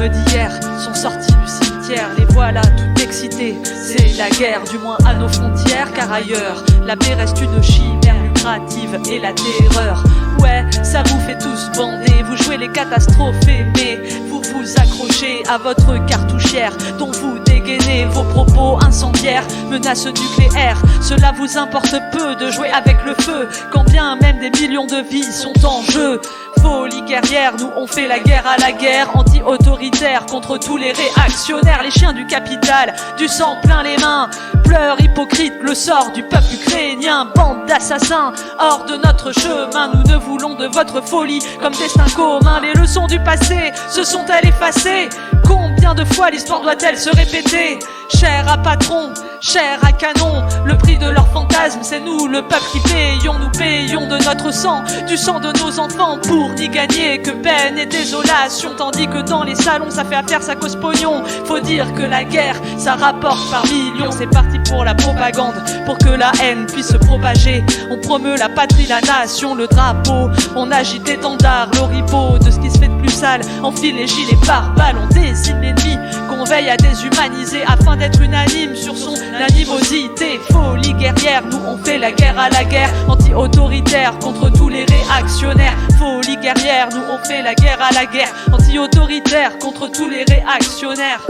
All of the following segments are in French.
hommes d'hier sont sortis du cimetière, les voilà tout excités. C'est la guerre, du moins à nos frontières, car ailleurs la paix reste une chimère lucrative et la terreur. Ouais, ça vous fait tous bander, vous jouez les catastrophés, mais vous vous accrochez à votre cartouchière dont vous dégainez vos propos incendiaires, menaces nucléaires. Cela vous importe peu de jouer avec le feu, quand bien même des millions de vies sont en jeu. Folie guerrière, nous on fait la guerre à la guerre, anti-autoritaire contre tous les réactionnaires, les chiens du capital, du sang plein les mains. Pleurs hypocrite, le sort du peuple ukrainien, bande d'assassins hors de notre chemin. Nous ne voulons de votre folie comme destin commun. Les leçons du passé se sont-elles effacées? Combien de fois l'histoire doit-elle se répéter? Cher à patron, cher à canon, le prix de leur fantasme, c'est nous, le peuple qui payons. Nous payons de notre sang, du sang de nos enfants, pour n'y gagner que peine et désolation. Tandis que dans les salons, ça fait affaire, ça cause pognon. Faut dire que la guerre, ça rapporte par millions. C'est parti pour la propagande, pour que la haine puisse se propager. On promeut la patrie, la nation, le drapeau. On agite l'étendard, l'oripeau de ce qui se fait de plus sale. Enfile les gilets pare-balles, on désigne l'ennemi qu'on veille à déshumaniser afin d'être unanime sur son animosité. Folie guerrière, nous on fait la guerre à la guerre, anti-autoritaire contre tous les réactionnaires. Folie guerrière, nous on fait la guerre à la guerre, anti-autoritaire contre tous les réactionnaires.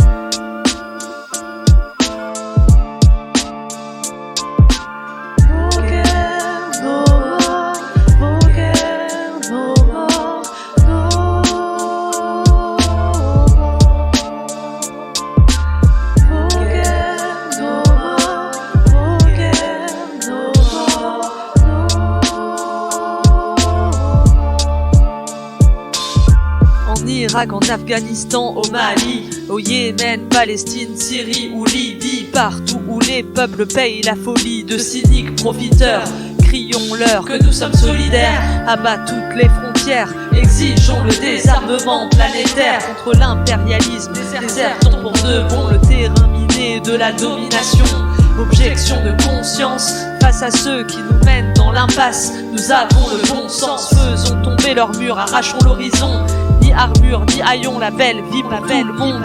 Irak, en Afghanistan, au Mali, au Yémen, Palestine, Syrie ou Libye, partout où les peuples payent la folie de cyniques profiteurs. Crions-leur que nous sommes solidaires, abat toutes les frontières, exigeons le désarmement planétaire contre l'impérialisme, désertons pour de bon le terrain miné de la domination. Objection de conscience face à ceux qui nous mènent dans l'impasse. Nous avons le bon sens, faisons tomber leurs murs, arrachons l'horizon. Ni armure, ni haillons, la belle vibre, la belle monde.